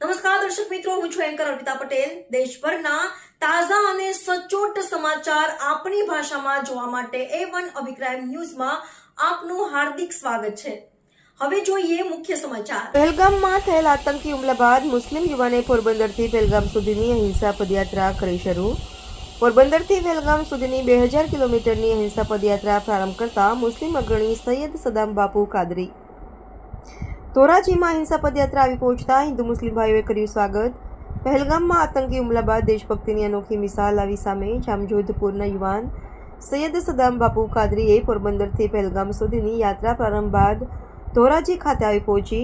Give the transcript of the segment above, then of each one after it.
નમસ્કાર દર્શક મિત્રો, હું છું એન્કર અર્પિતા પટેલ। દેશભરના તાજા અને સચોટ સમાચાર આપણી ભાષામાં જોવા માટે A1 અભિપ્રાય ન્યૂઝમાં આપનું હાર્દિક સ્વાગત છે। હવે જોઈએ મુખ્ય સમાચાર। પહેલગામમાં થયેલ આતંકી હુમલા બાદ મુસ્લિમ યુવાને પોરબંદરથી પહેલગામ સુધીની અહિંસા પદયાત્રા કરી શરૂ। પોરબંદરથી પહેલગામ સુધીની 2000 કિલોમીટરની અહિંસા પદયાત્રા પ્રારંભ કરતા મુસ્લિમ અગ્રણી સૈયદ સદામ બાપુ કાદરી ધોરાજીમાં અહિંસા પદયાત્રા આવી પહોંચતા હિન્દુ મુસ્લિમ ભાઈઓએ કર્યું સ્વાગત। પહેલગામમાં આતંકી હુમલા બાદ દેશભક્તિની અનોખી મિસાલ આવી સામે। જામજોધપુરના યુવાન સૈયદ સદામ બાપુ કાદરીએ પોરબંદરથી પહેલગામ સુધીની યાત્રા પ્રારંભ બાદ ધોરાજી ખાતે આવી પહોંચી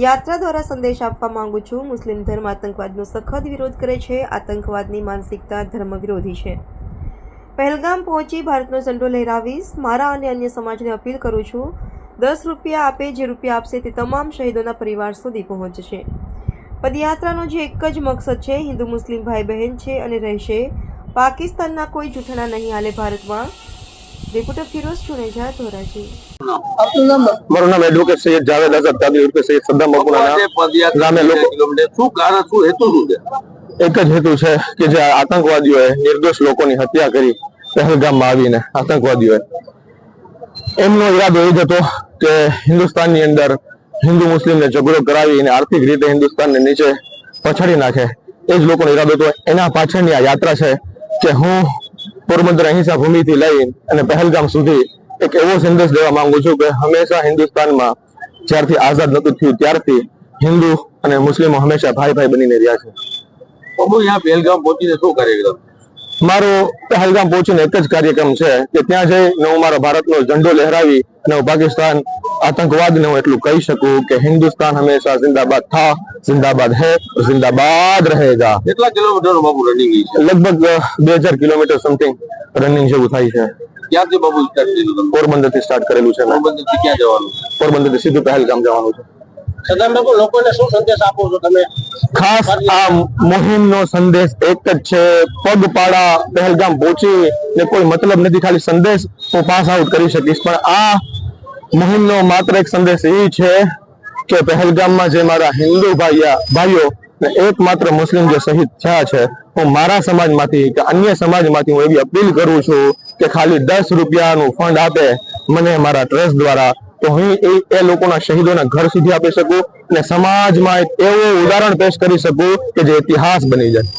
યાત્રા દ્વારા સંદેશ આપવા માંગુ છું। મુસ્લિમ ધર્મ આતંકવાદનો સખત વિરોધ કરે છે। આતંકવાદની માનસિકતા ધર્મ વિરોધી છે। પહેલગામ પહોંચી ભારતનો ઝંડો લહેરાવીશ। મારા અને અન્ય સમાજને અપીલ કરું છું, 10 રૂપિયા આપે, જે રૂપિયા આપશે તે તમામ શહીદોના પરિવાર સુધી પહોંચશે। પદયાત્રાનો જે એક જ મકસદ છે, હિન્દુ મુસ્લિમ ભાઈ બહેન છે અને રહેશે। પાકિસ્તાનના કોઈ જૂઠાણા નહીં હાલે ભારતમાં। રિપોર્ટર ફિરોઝ ચુનેજા, ધોરાજી। મારું નામ એડવોકેટ સૈયદ જાવેદ આઝાદ કાદરી ઉર્ફે સૈયદ સદ્દામ બાપુના નામે લોકો શું કારણ, શું હેતુ શું છે? એક જ હેતુ છે કે જે આતંકવાદીઓએ નિર્દોષ લોકોની હત્યા કરી પહેલગામમાં આવીને આતંકવાદીઓએ એમનો ઈરાદો એ જ હતો કે હિન્દુસ્તાનની અંદર હિન્દુ મુસ્લિમને ઝઘડો કરાવી અને આર્થિક રીતે હિન્દુસ્તાનને નીચે પછાડી નાખે। એ જ લોકોનો ઈરાદો હતો। એના પાછળની આ યાત્રા છે કે હું પોરબંદર અહિંસા ભૂમિથી લઈ અને પહેલગામ સુધી એક એવો સંદેશ દેવા માંગુ છું કે હંમેશા હિન્દુસ્તાનમાં જ્યારથી આઝાદ નતું થયું ત્યારથી હિન્દુ અને મુસ્લિમો હંમેશા ભાઈ ભાઈ બનીને રહ્યા છે। બાબુ, અહીંયા પહેલગામ પહોંચીને શું કાર્યક્રમ? મારો પહેલગામ પહોંચીને એક જ કાર્યક્રમ છે કે ત્યાં જઈને હું મારો ભારતનો ઝંડો લહેરાવી અને હું પાકિસ્તાન આતંકવાદને હું એટલું કહી શકું કે હિન્દુસ્તાન હંમેશા જિંદાબાદ થા, જિંદાબાદ હૈ, જિંદાબાદ રહેગા। કેટલા કિલોમીટર બાબુ રનિંગ છે? લગભગ 2000 કિલોમીટર સમથિંગ રનિંગ જેવું થાય છે। ક્યાંથી બાબુ સ્ટાર્ટ કર્યું? પોરબંદર થી સ્ટાર્ટ કરેલું છે। પોરબંદરથી ક્યાં જવાનું? પોરબંદર થી સીધું પહેલગામ જવાનું છે। સદામ બાબુ, લોકોને શું સંદેશ આપો છો તમે? ખાસ આ મુહિમનો સંદેશ એક જ છે, પગપાળા પહેલગામ પહોંચી ને કોઈ મતલબ નથી, ખાલી સંદેશ હું પાસ આઉટ કરી શકીશ, પણ આ મુહિમનો માત્ર એક સંદેશ એ છે કે પહેલગામમાં જે મારા હિન્દુ ભાઈઓ ને એકમાત્ર મુસ્લિમ જે શહીદ થયા છે, હું મારા સમાજમાંથી કે અન્ય સમાજમાંથી હું એવી અપીલ કરું છું કે ખાલી 10 રૂપિયાનું ફંડ આપે મને મારા ટ્રસ્ટ દ્વારા, તો હું એ લોકોના શહીદોના ઘર સુધી આપી શકું અને સમાજમાં એક એવું ઉદાહરણ પેશ કરી શકું કે જે ઇતિહાસ બની જાય।